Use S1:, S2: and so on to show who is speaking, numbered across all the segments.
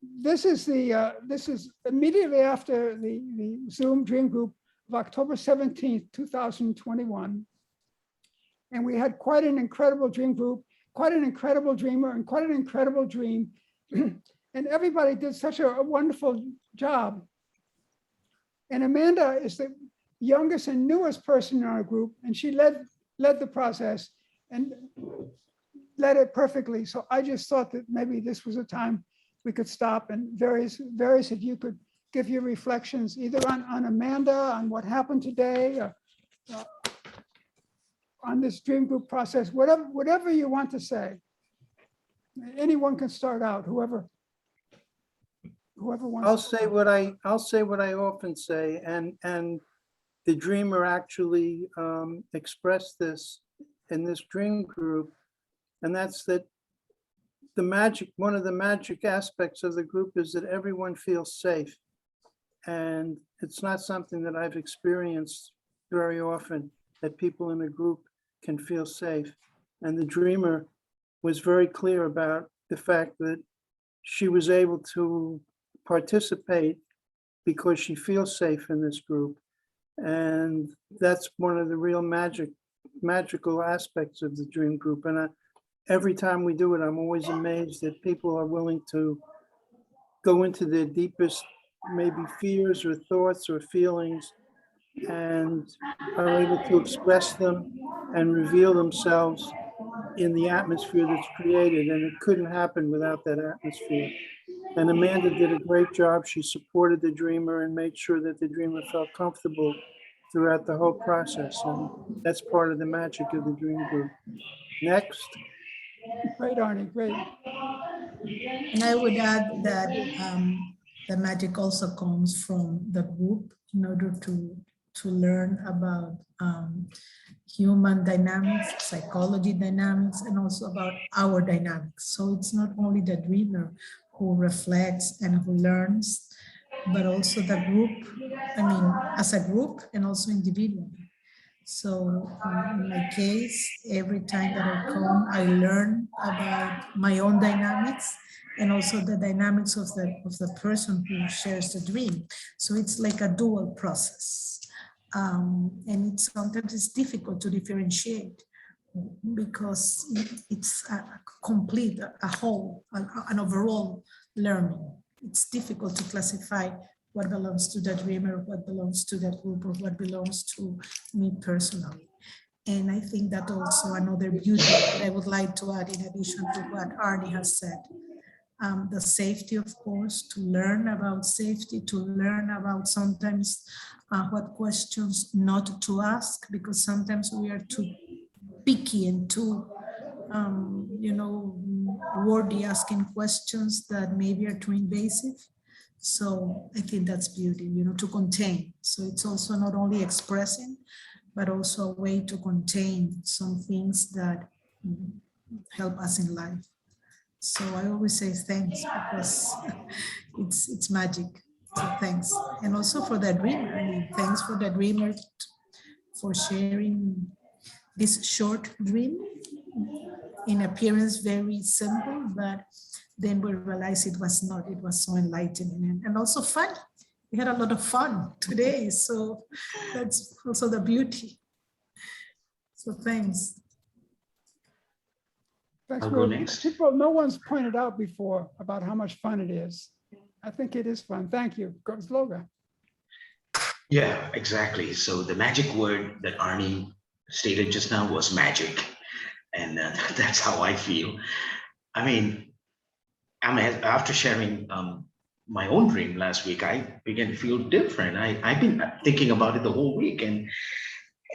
S1: this is immediately after the Zoom Dream Group of October 17th, 2021. And we had quite an incredible dream group, quite an incredible dreamer, and quite an incredible dream. And everybody did such a wonderful job. And Amanda is the youngest and newest person in our group, and she led the process and led it perfectly. So I just thought that maybe this was a time we could stop, and various of you could give your reflections either on Amanda, on what happened today, or, on this dream group process, whatever you want to say. Anyone can start out, whoever wants.
S2: I'll say what I often say, and the dreamer actually expressed this in this dream group, and that's that one of the magic aspects of the group is that everyone feels safe. And it's not something that I've experienced very often, that people in a group can feel safe. And the dreamer was very clear about the fact that she was able to participate because she feels safe in this group. And that's one of the real magical aspects of the dream group. And every time we do it, I'm always amazed that people are willing to go into their deepest, maybe fears or thoughts or feelings, and are able to express them and reveal themselves in the atmosphere that's created. And it couldn't happen without that atmosphere. And Amanda did a great job. She supported the dreamer and made sure that the dreamer felt comfortable throughout the whole process. And that's part of the magic of the dream group. Next.
S1: Great, Arnie, great.
S3: And I would add that the magic also comes from the group in order to learn about human dynamics, psychology dynamics, and also about our dynamics. So it's not only the dreamer who reflects and who learns, but also the group, I mean, as a group and also individually. So in my case, every time that I come, I learn about my own dynamics and also the dynamics of the person who shares the dream. So it's like a dual process. And sometimes it's difficult to differentiate because it's a complete, a whole, an overall learning. It's difficult to classify what belongs to the dreamer, what belongs to the group, or what belongs to me personally. And I think that also another beauty that I would like to add in addition to what Arnie has said. The safety, of course, to learn about safety, to learn about sometimes what questions not to ask, because sometimes we are too picky and too, wordy asking questions that maybe are too invasive. So I think that's beauty, to contain. So it's also not only expressing, but also a way to contain some things that help us in life. So I always say thanks because it's magic. So thanks. And also for the dreamer. I mean, thanks for the dreamer for sharing this short dream. In appearance, very simple, but then we realized it was not. It was so enlightening and also fun. We had a lot of fun today. So that's also the beauty. So thanks.
S1: That's
S4: I'll go next.
S1: People, no one's pointed out before about how much fun it is. I think it is fun. Thank you. Sloga.
S4: Yeah, exactly. So the magic word that Arnie stated just now was magic. And that's how I feel. I mean, after sharing my own dream last week, I began to feel different. I've been thinking about it the whole week. And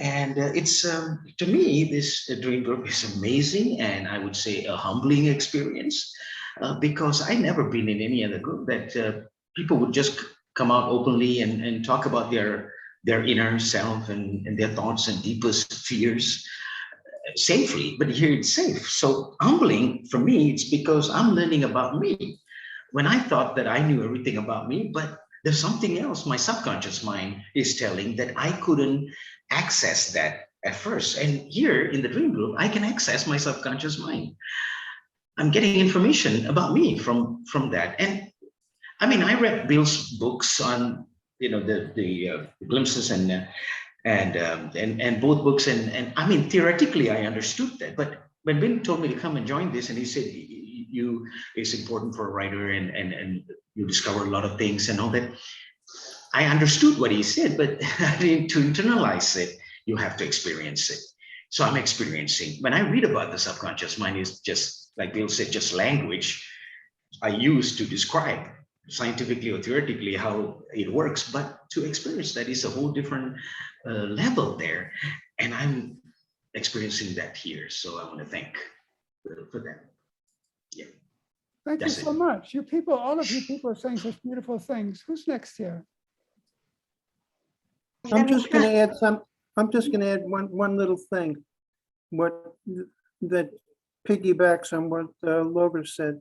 S4: it's, to me, this dream group is amazing. And I would say a humbling experience because I've never been in any other group that people would just come out openly and talk about their inner self and their thoughts and deepest fears safely, but here it's safe. So humbling for me, it's because I'm learning about me. When I thought that I knew everything about me, but there's something else my subconscious mind is telling that I couldn't access that at first. And here in the dream group, I can access my subconscious mind. I'm getting information about me from that. And I mean, I read Bill's books on, the glimpses and both books, and I mean, theoretically I understood that, but when Bill told me to come and join this, and he said, you it's important for a writer, and you discover a lot of things and all that. I understood what he said, but I didn't, to internalize it, you have to experience it. So I'm experiencing. When I read about the subconscious mind, is just like Bill said, just language I use to describe scientifically or theoretically how it works, but to experience that is a whole different level there, and I'm experiencing that here. So I want to thank for that. Yeah,
S1: Thank you
S4: that's
S1: so
S4: it.
S1: much. You people, all of you people are saying such beautiful things. Who's next here?
S2: I'm just going to add one little thing. That piggybacks on what Logan said.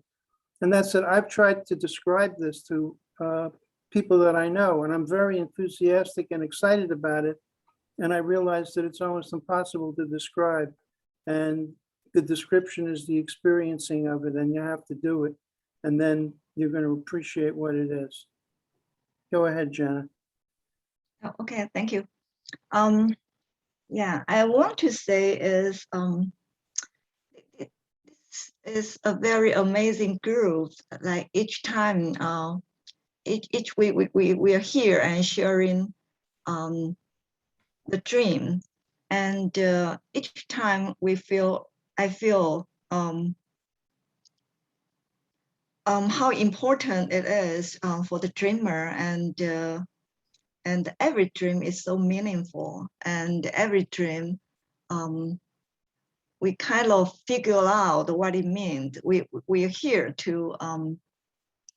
S2: And that's that I've tried to describe this to people that I know, and I'm very enthusiastic and excited about it. And I realize that it's almost impossible to describe. And the description is the experiencing of it, and you have to do it. And then you're going to appreciate what it is. Go ahead, Jenna.
S5: Oh, okay, thank you. Yeah, I want to say is this is a very amazing group. Like each time, each week we are here and sharing the dream, and each time I feel how important it is for the dreamer, and every dream is so meaningful, and every dream we kind of figure out what it means. We are here to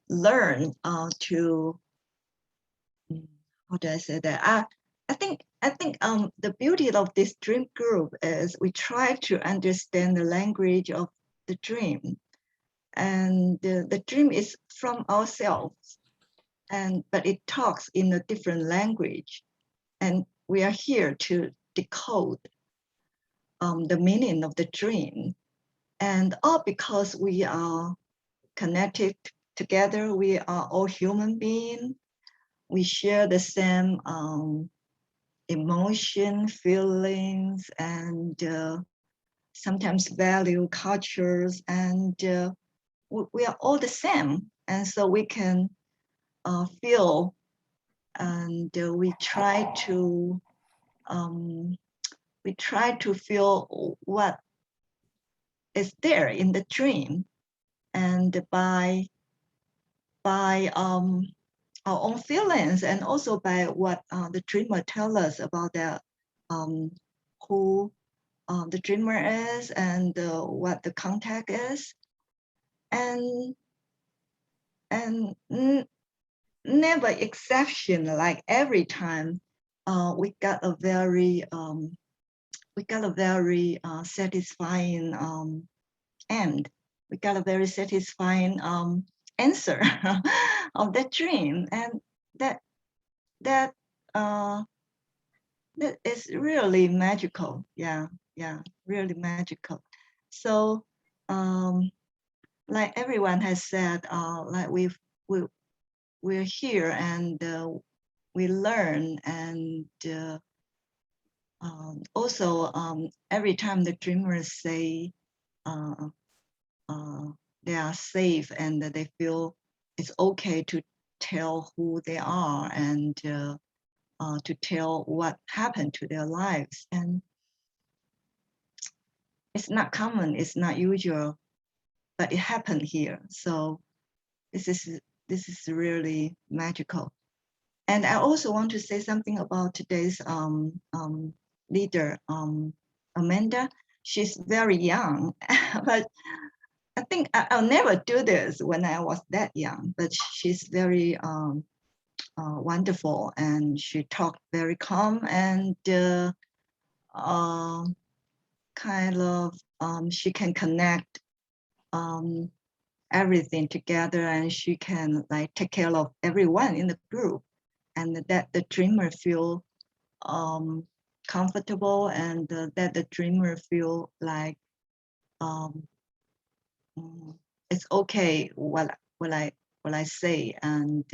S5: learn to, how do I say that? I think the beauty of this dream group is we try to understand the language of the dream, and the dream is from ourselves, but it talks in a different language, and we are here to decode the meaning of the dream, and all because we are connected together. We are all human beings. We share the same emotion, feelings, and sometimes value, cultures, and we are all the same. And so we can feel, and we try to feel what is there in the dream, and by our own feelings, and also by what the dreamer tells us about who the dreamer is, and what the contact is, and never exception, like every time we got a very satisfying end. We got a very satisfying answer of that dream, and that is really magical. Yeah, really magical. So like everyone has said, like we're here, and we learn, and also every time the dreamers say they are safe, and they feel it's okay to tell who they are, and to tell what happened to their lives. And it's not common, it's not usual, but it happened here. So this is really magical. And I also want to say something about today's leader, Amanda. She's very young, but I think I'll never do this when I was that young, but she's very wonderful, and she talked very calm, and kind of she can connect everything together, and she can like take care of everyone in the group, and that the dreamer feel comfortable, and that the dreamer feel like it's okay what I what I say. And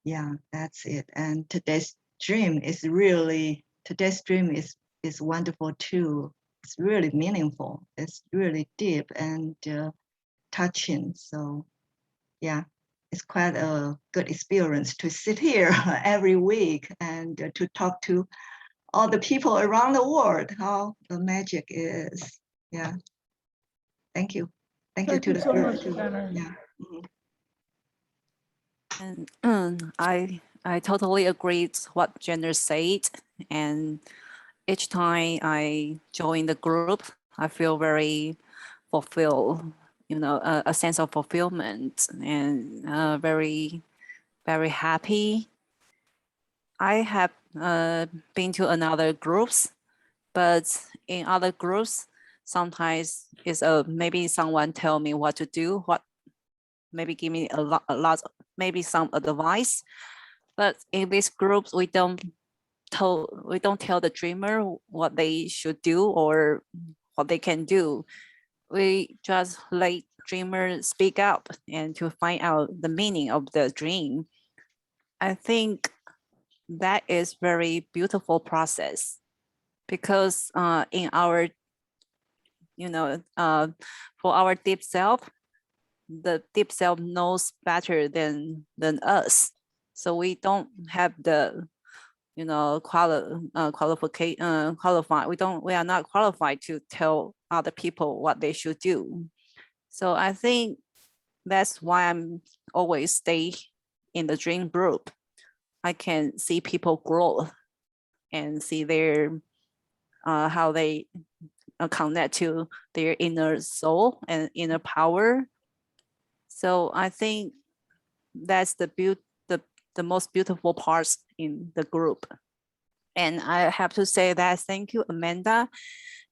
S5: yeah, that's it. And today's dream is wonderful too. It's really meaningful. It's really deep and touching. So yeah, it's quite a good experience to sit here every week and to talk to all the people around the world, how the magic is. Yeah. Thank you. Thank you
S1: Thank
S5: to
S1: you
S5: the
S1: so
S5: group
S1: much,
S5: too.
S1: Anna.
S5: Yeah. Mhm.
S6: And I totally agree with what Jenner said. And each time I join the group, I feel very fulfilled, a sense of fulfillment and very, very happy. I have been to another groups, but in other groups, sometimes it's maybe someone tell me what to do, maybe give me a lot, maybe some advice. But in these groups, we don't tell the dreamer what they should do or what they can do. We just let dreamer speak up and to find out the meaning of the dream. I think that is very beautiful process because in our, for our deep self, the deep self knows better than us. So we don't have the qualified. We are not qualified to tell other people what they should do. So I think that's why I'm always stay in the dream group. I can see people grow and see their how they connect to their inner soul and inner power. So I think that's the most beautiful parts in the group. And I have to say that thank you, Amanda.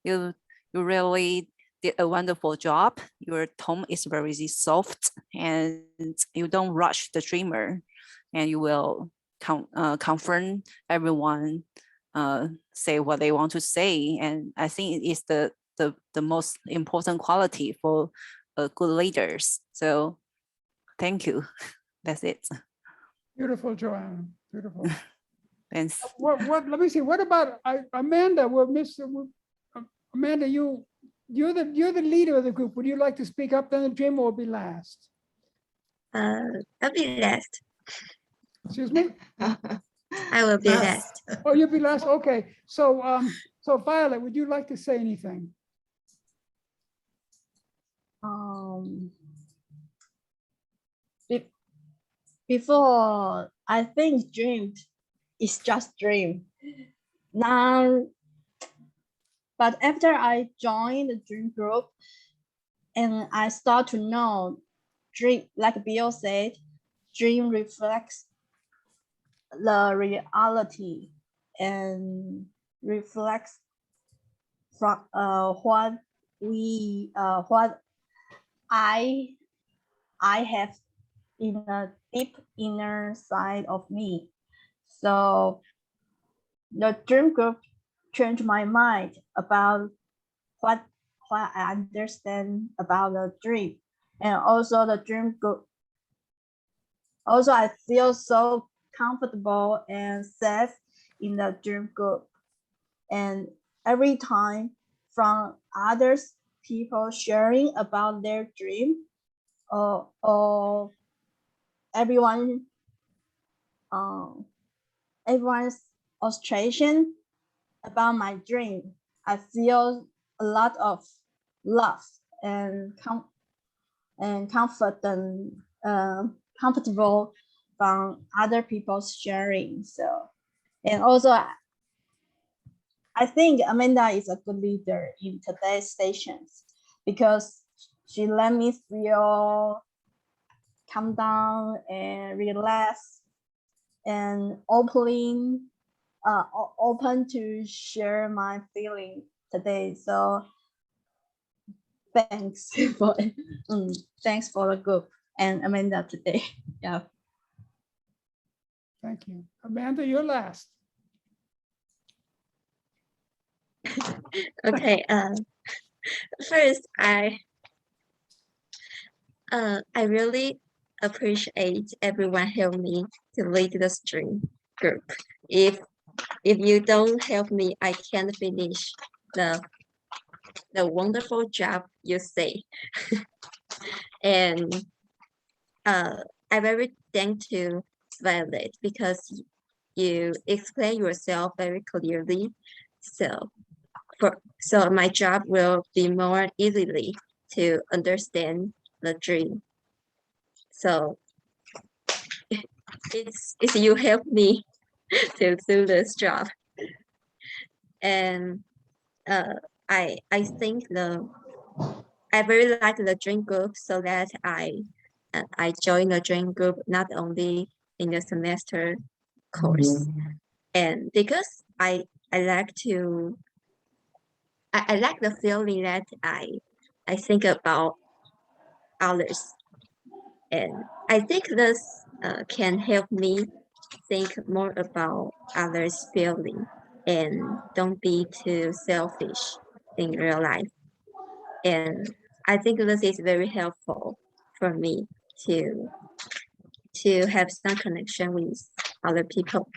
S6: You really did a wonderful job. Your tone is very soft and you don't rush the dreamer, and you will confront everyone, say what they want to say. And I think it is the most important quality for good leaders. So thank you. That's it.
S1: Beautiful, Joanna. Beautiful.
S6: Thanks.
S1: Let me see. What about Amanda? Amanda, you're the leader of the group. Would you like to speak up? Then the dreamer will be last.
S7: I'll be last.
S1: Excuse me?
S7: I will be last.
S1: Oh, you'll be last. Okay. So Violet, would you like to say anything?
S8: Be- Before, I think dream is just dream. Now, but after I joined the dream group and I start to know dream, like Bill said, dream reflects the reality and reflects from what I have in a deep inner side of me. So the dream group changed my mind about what I understand about the dream. And also the dream group. Also, I feel so comfortable and safe in the dream group. And every time from others people sharing about their dream or everyone's illustration about my dream, I feel a lot of love and confident, comfortable from other people's sharing. So, and also I think Amanda is a good leader in today's stations because she let me feel calm down and relax and open to share my feeling today. So thanks for thanks for the group and Amanda today. Yeah.
S1: Thank you. Amanda, you're last.
S7: Okay. First, I really appreciate everyone help me to lead the stream group. If you don't help me, I can't finish the wonderful job you say. And I very thank to Violet because you explain yourself very clearly. So my job will be more easily to understand the dream. So it's you help me to do this job. And I think I very like the dream group, so that I joined the dream group not only in the semester course, and because I like to I like the feeling that I think about others, and I think this can help me think more about others' feeling and don't be too selfish in real life. And I think this is very helpful for me to have some connection with other people.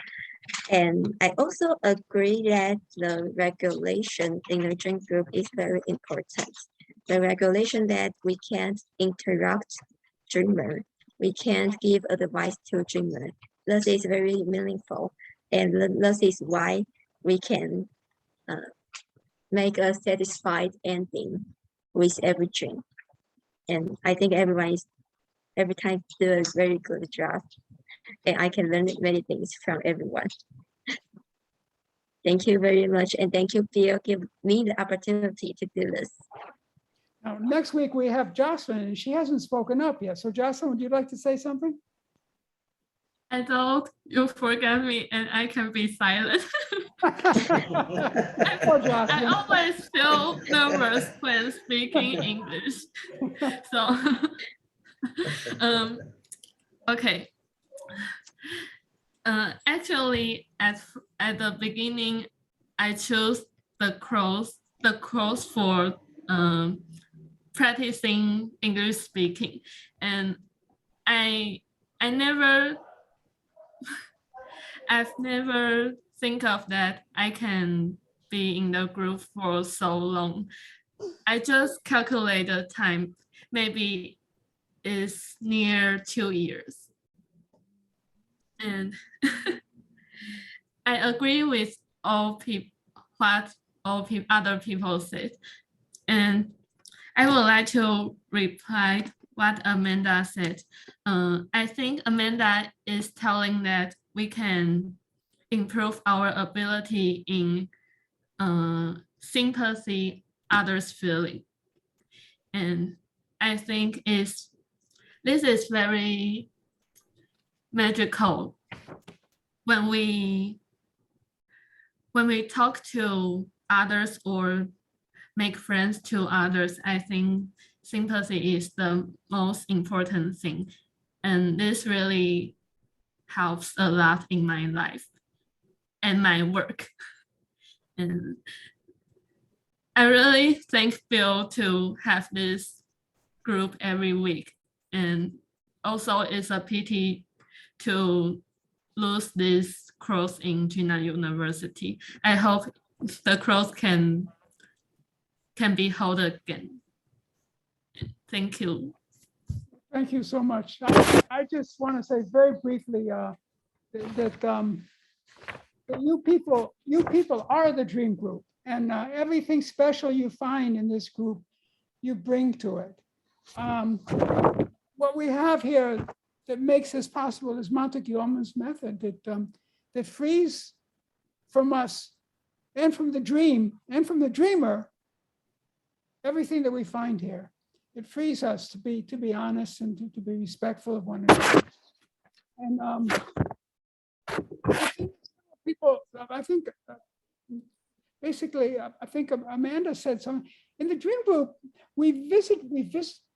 S7: And I also agree that the regulation in the dream group is very important. The regulation that we can't interrupt dreamer, we can't give advice to dreamer. This is very meaningful, and this is why we can make a satisfied ending with every dream. And I think everyone is every time do a very good job, and I can learn many things from everyone. Thank you very much, and thank you, Phil, give me the opportunity to do this.
S1: Now, next week we have Jocelyn, and she hasn't spoken up yet. So Jocelyn, would you like to say something?
S9: I thought you forget me and I can be silent.
S1: Poor Jocelyn.
S9: I always feel nervous when speaking English. So, okay. Actually, at the beginning, I chose the course for practicing English speaking, and I've never think of that I can be in the group for so long. I just calculate the time, maybe it's near 2 years. And I agree with what other people said. And I would like to reply what Amanda said. I think Amanda is telling that we can improve our ability in sympathy others' feeling. And I think this is very magical when we talk to others or make friends to others. I think sympathy is the most important thing, and this really helps a lot in my life and my work. And I really thank Bill to have this group every week, and also it's a pity to lose this course in Jinan University. I hope the course can be held again. Thank you.
S1: Thank you so much. I just want to say very briefly that you people are the dream group, and everything special you find in this group, you bring to it. What we have here that makes this possible is Montague Ullman's method that frees from us and from the dream and from the dreamer everything that we find here. It frees us to be honest and to be respectful of one another. And I think basically, I think Amanda said something. In the dream group, we visit,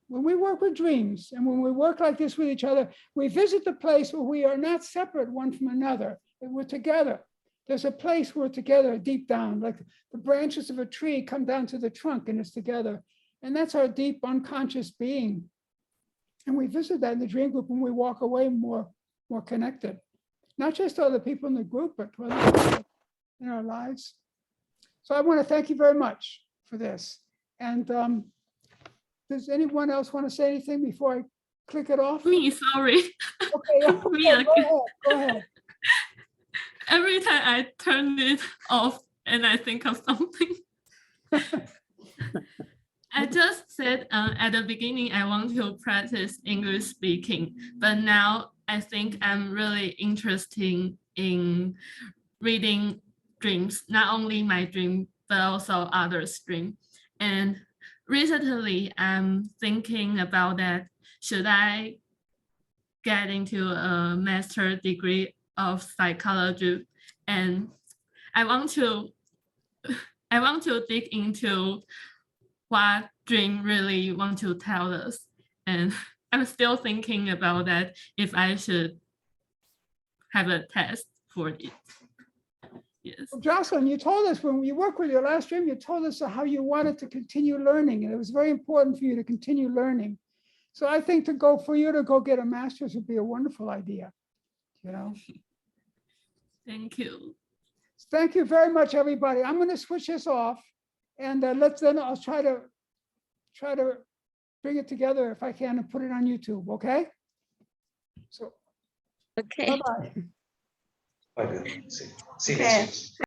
S1: when we work with dreams and when we work like this with each other, we visit the place where we are not separate one from another, and we're together. There's a place where we're together deep down, like the branches of a tree come down to the trunk and it's together. And that's our deep unconscious being. And we visit that in the dream group and we walk away more connected, not just to other people in the group, but to other people in our lives. So I want to thank you very much for this. And does anyone else want to say anything before I click it off?
S9: Me, sorry.
S1: Okay,
S9: Me again.
S1: go ahead.
S9: Every time I turn it off and I think of something. I just said at the beginning, I want to practice English speaking, but now I think I'm really interested in reading dreams, not only my dream, but also others' dream. And recently I'm thinking about that. Should I get into a master's degree of psychology? And I want to dig into what dream really want to tell us. And I'm still thinking about that, if I should have a test for it. Yes.
S1: Well, Jocelyn, you told us when you worked with your last dream, you told us how you wanted to continue learning, and it was very important for you to continue learning. So I think for you to go get a master's would be a wonderful idea, you know?
S9: Thank you.
S1: Thank you very much, everybody. I'm going to switch this off, and I'll try to bring it together if I can and put it on YouTube, okay? So,
S7: Okay.
S1: bye-bye.
S4: Bye. See you
S7: Okay.
S4: next week.